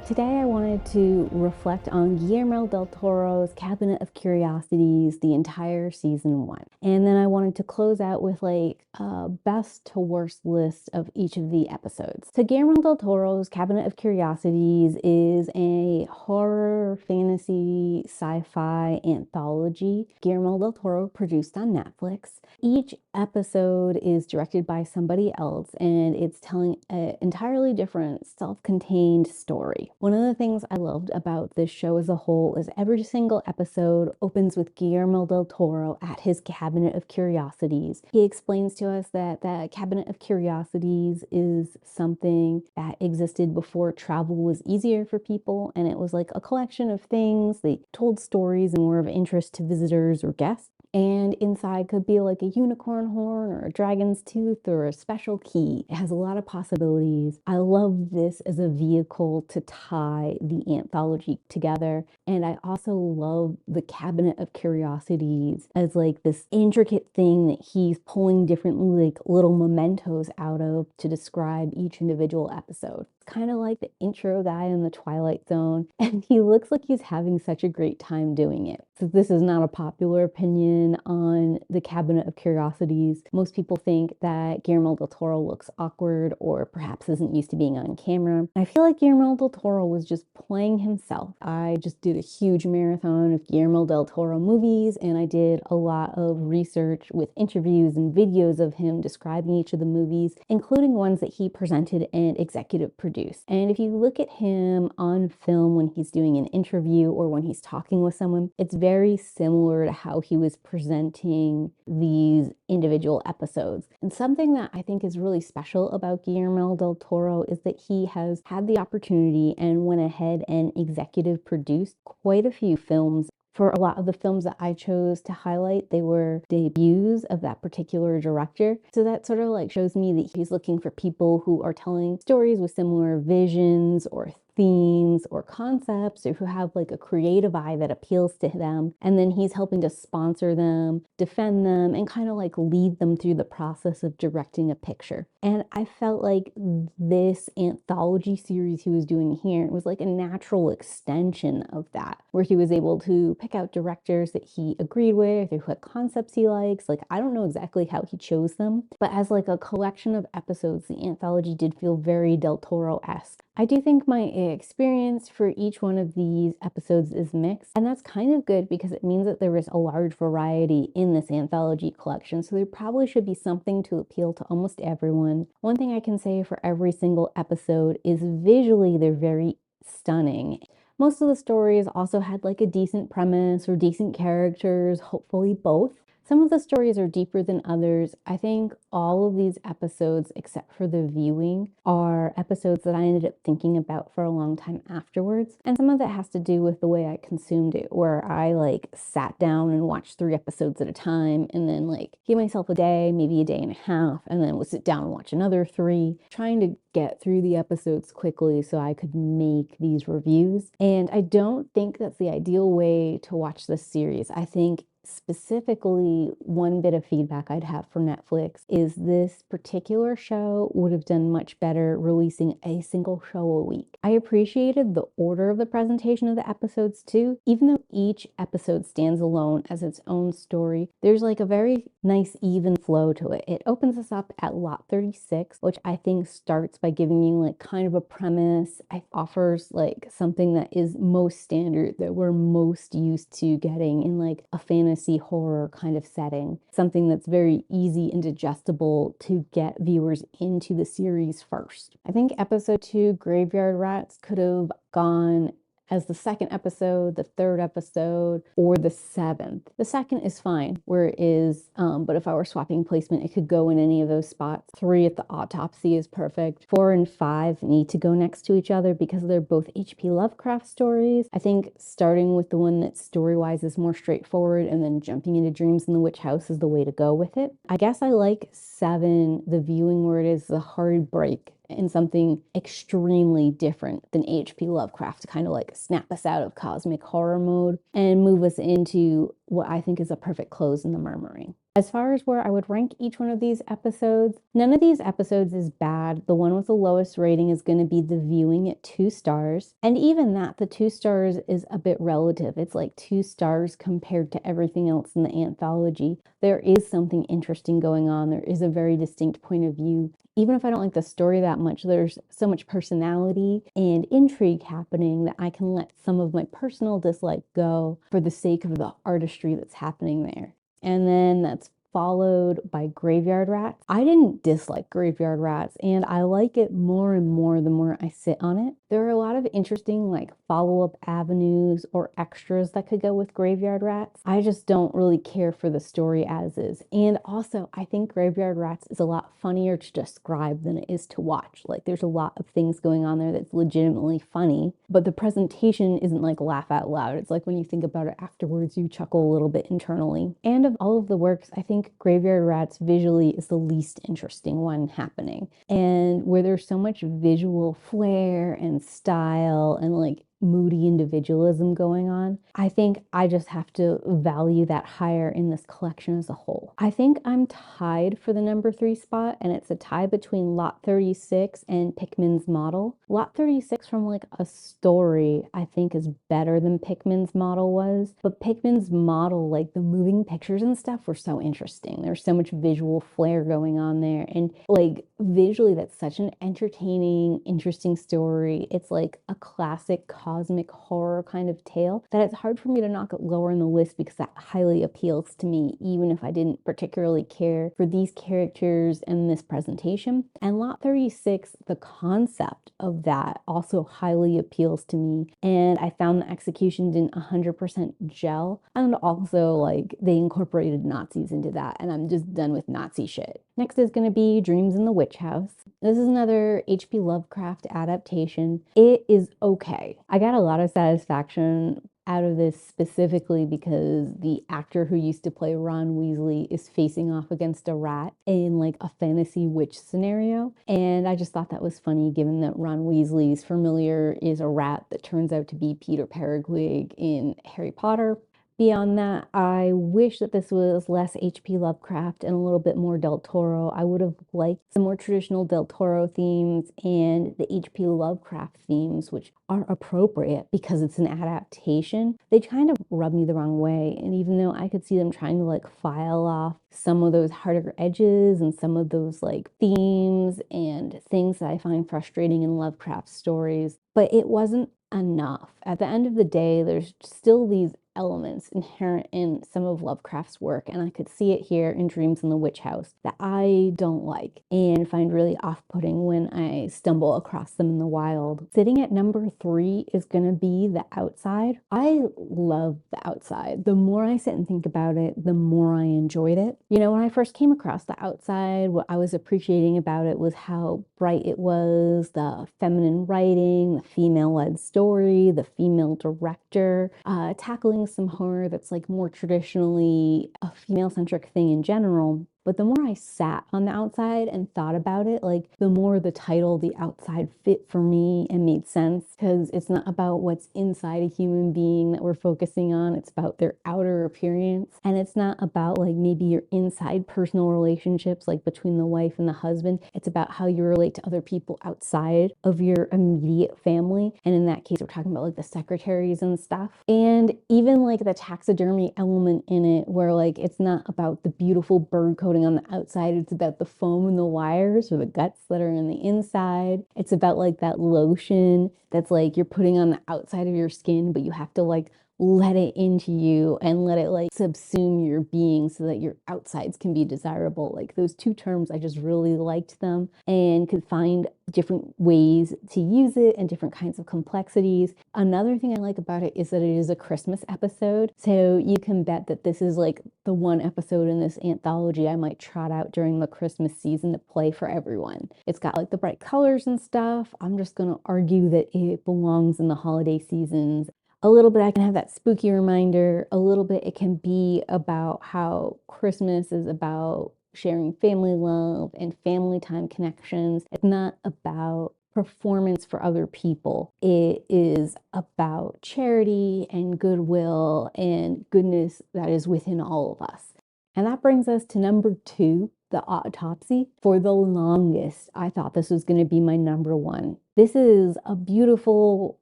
Today I wanted to reflect on Guillermo del Toro's Cabinet of Curiosities, the entire season 1. And then I wanted to close out with like a best to worst list of each of the episodes. So Guillermo del Toro's Cabinet of Curiosities is a horror, fantasy, sci-fi anthology Guillermo del Toro produced on Netflix. Each episode is directed by somebody else and it's telling an entirely different self-contained story. One of the things I loved about this show as a whole is every single episode opens with Guillermo del Toro at his Cabinet of Curiosities. He explains to us that the Cabinet of Curiosities is something that existed before travel was easier for people, and it was like a collection of things. They told stories and were of interest to visitors or guests. And inside could be like a unicorn horn or a dragon's tooth or a special key. It has a lot of possibilities. I love this as a vehicle to tie the anthology together. And I also love the Cabinet of Curiosities as like this intricate thing that he's pulling different like little mementos out of to describe each individual episode. It's kind of like the intro guy in the Twilight Zone, and he looks like he's having such a great time doing it. So this is not a popular opinion on the Cabinet of Curiosities. Most people think that Guillermo del Toro looks awkward or perhaps isn't used to being on camera. I feel like Guillermo del Toro was just playing himself. I just did a huge marathon of Guillermo del Toro movies, and I did a lot of research with interviews and videos of him describing each of the movies, including ones that he presented and executive produced. And if you look at him on film when he's doing an interview or when he's talking with someone, it's very similar to how he was presenting these individual episodes. And something that I think is really special about Guillermo del Toro is that he has had the opportunity and went ahead and executive produced quite a few films. For a lot of the films that I chose to highlight, they were debuts of that particular director. So that sort of like shows me that he's looking for people who are telling stories with similar visions or themes or concepts, or who have like a creative eye that appeals to them. And then he's helping to sponsor them, defend them, and kind of like lead them through the process of directing a picture. And I felt like this anthology series he was doing here was like a natural extension of that, where he was able to pick out directors that he agreed with or who had concepts he likes. Like, I don't know exactly how he chose them, but as like a collection of episodes, the anthology did feel very Del Toro-esque. I do think my experience for each one of these episodes is mixed, and that's kind of good because it means that there is a large variety in this anthology collection, so there probably should be something to appeal to almost everyone. One thing I can say for every single episode is visually they're very stunning. Most of the stories also had like a decent premise or decent characters, hopefully both. Some of the stories are deeper than others. I think all of these episodes, except for the viewing, are episodes that I ended up thinking about for a long time afterwards. And some of that has to do with the way I consumed it, where I like sat down and watched 3 episodes at a time and then like gave myself a day, maybe a day and a half, and then would sit down and watch another 3, trying to get through the episodes quickly so I could make these reviews. And I don't think that's the ideal way to watch this series. I think specifically, one bit of feedback I'd have for Netflix is this particular show would have done much better releasing a single show a week. I appreciated the order of the presentation of the episodes too. Even though each episode stands alone as its own story, there's like a very nice even flow to it. It opens us up at lot 36, which I think starts by giving you like kind of a premise. It offers like something that is most standard, that we're most used to getting in like a fantasy horror kind of setting, something that's very easy and digestible to get viewers into the series first. I think episode 2, Graveyard Rats, could have gone as the 2nd episode, the 3rd episode, or the 7th. The 2nd is fine where it is, but if I were swapping placement, it could go in any of those spots. 3 at the autopsy is perfect. 4 and 5 need to go next to each other because they're both H.P. Lovecraft stories. I think starting with the one that story-wise is more straightforward and then jumping into Dreams in the Witch House is the way to go with it. I guess I like 7, the viewing where it is the hard break in something extremely different than H.P. Lovecraft to kind of like snap us out of cosmic horror mode and move us into what I think is a perfect close in the murmuring. As far as where I would rank each one of these episodes, none of these episodes is bad. The one with the lowest rating is going to be The Viewing at 2 stars. And even that, the 2 stars is a bit relative. It's like 2 stars compared to everything else in the anthology. There is something interesting going on. There is a very distinct point of view. Even if I don't like the story that much, there's so much personality and intrigue happening that I can let some of my personal dislike go for the sake of the artistry that's happening there. And then that's followed by Graveyard Rats. I didn't dislike Graveyard Rats, and I like it more and more the more I sit on it. There are a lot of interesting like follow-up avenues or extras that could go with Graveyard Rats. I just don't really care for the story as is. And also, I think Graveyard Rats is a lot funnier to describe than it is to watch. Like there's a lot of things going on there that's legitimately funny, but the presentation isn't like laugh out loud. It's like when you think about it afterwards, you chuckle a little bit internally. And of all of the works, I think Graveyard Rats visually is the least interesting one happening. And where there's so much visual flair and style and like moody individualism going on, I think I just have to value that higher in this collection as a whole. I think I'm tied for the number 3 spot, and it's a tie between Lot 36 and Pickman's Model. Lot 36 from like a story I think is better than Pickman's Model was, but Pickman's Model, like the moving pictures and stuff were so interesting. There's so much visual flair going on there, and like visually that's such an entertaining, interesting story. It's like a classic cosmic horror kind of tale that it's hard for me to knock it lower in the list because that highly appeals to me, even if I didn't particularly care for these characters and this presentation. And Lot 36, the concept of that also highly appeals to me. And I found the execution didn't 100% gel. And also, like, they incorporated Nazis into that, and I'm just done with Nazi shit. Next is going to be Dreams in the Witch House. This is another H.P. Lovecraft adaptation. It is okay. I got a lot of satisfaction out of this specifically because the actor who used to play Ron Weasley is facing off against a rat in like a fantasy witch scenario. And I just thought that was funny given that Ron Weasley's familiar is a rat that turns out to be Peter Perigwig in Harry Potter. Beyond that, I wish that this was less H.P. Lovecraft and a little bit more Del Toro. I would have liked some more traditional Del Toro themes and the H.P. Lovecraft themes, which are appropriate because it's an adaptation. They kind of rub me the wrong way. And even though I could see them trying to like file off some of those harder edges and some of those like themes and things that I find frustrating in Lovecraft stories, but it wasn't enough. At the end of the day, there's still these elements inherent in some of Lovecraft's work, and I could see it here in Dreams in the Witch House that I don't like and find really off-putting when I stumble across them in the wild. Sitting at number 3 is gonna be The Outside. I love The Outside. The more I sit and think about it, the more I enjoyed it. You know, when I first came across The Outside, what I was appreciating about it was how bright it was, the feminine writing, the female-led story, the female director, tackling some horror that's like more traditionally a female-centric thing in general. But the more I sat on The Outside and thought about it, like the more the title The Outside fit for me and made sense, because it's not about what's inside a human being that we're focusing on. It's about their outer appearance. And it's not about like maybe your inside personal relationships, like between the wife and the husband. It's about how you relate to other people outside of your immediate family. And in that case, we're talking about like the secretaries and stuff. And even like the taxidermy element in it, where like it's not about the beautiful bird coating on the outside, it's about the foam and the wires or the guts that are in the inside. It's about like that lotion that's like you're putting on the outside of your skin, but you have to like let it into you and let it like subsume your being so that your outsides can be desirable. Like those two terms, I just really liked them and could find different ways to use it and different kinds of complexities. Another thing I like about it is that it is a Christmas episode. So you can bet that this is like the one episode in this anthology I might trot out during the Christmas season to play for everyone. It's got like the bright colors and stuff. I'm just gonna argue that it belongs in the holiday seasons. A little bit I can have that spooky reminder. A little bit it can be about how Christmas is about sharing family love and family time connections. It's not about performance for other people. It is about charity and goodwill and goodness that is within all of us. And that brings us to number 2, The Autopsy. For the longest, I thought this was going to be my number 1. This is a beautiful,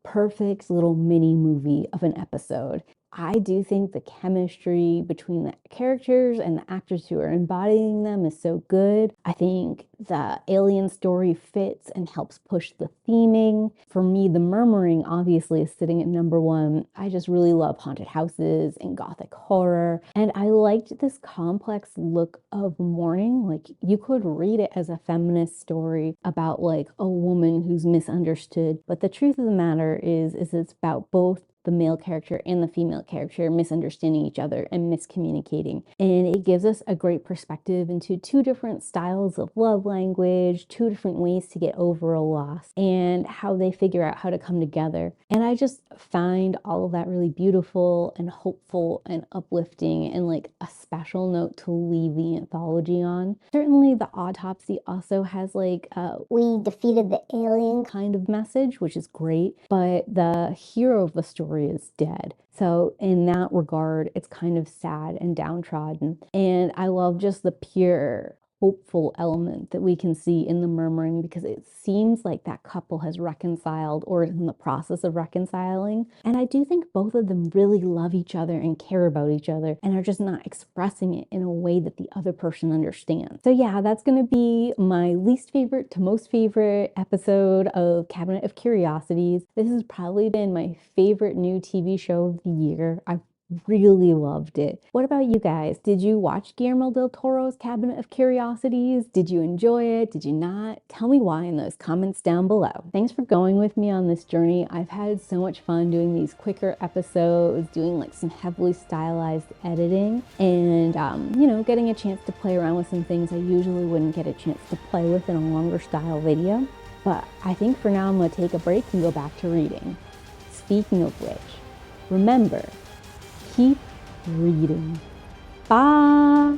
perfect little mini movie of an episode. I do think the chemistry between the characters and the actors who are embodying them is so good. I think the alien story fits and helps push the theming. For me, the murmuring obviously is sitting at number 1. I just really love haunted houses and gothic horror. And I liked this complex look of mourning. Like, you could read it as a feminist story about like a woman who's misunderstood. But the truth of the matter is it's about both the male character and the female character misunderstanding each other and miscommunicating. And it gives us a great perspective into 2 different styles of love language, 2 different ways to get over a loss, and how they figure out how to come together. And I just find all of that really beautiful and hopeful and uplifting, and like a special note to leave the anthology on. Certainly the Autopsy also has like we defeated the alien kind of message, which is great, but the hero of the story is dead. So in that regard, it's kind of sad and downtrodden. And I love just the pure hopeful element that we can see in the murmuring, because it seems like that couple has reconciled or is in the process of reconciling. And I do think both of them really love each other and care about each other and are just not expressing it in a way that the other person understands. So yeah, that's going to be my least favorite to most favorite episode of Cabinet of Curiosities. This has probably been my favorite new TV show of the year. I've really loved it. What about you guys? Did you watch Guillermo del Toro's Cabinet of Curiosities? Did you enjoy it? Did you not? Tell me why in those comments down below. Thanks for going with me on this journey. I've had so much fun doing these quicker episodes, doing like some heavily stylized editing, and you know, getting a chance to play around with some things I usually wouldn't get a chance to play with in a longer style video. But I think for now I'm going to take a break and go back to reading. Speaking of which, remember, keep reading. Bye!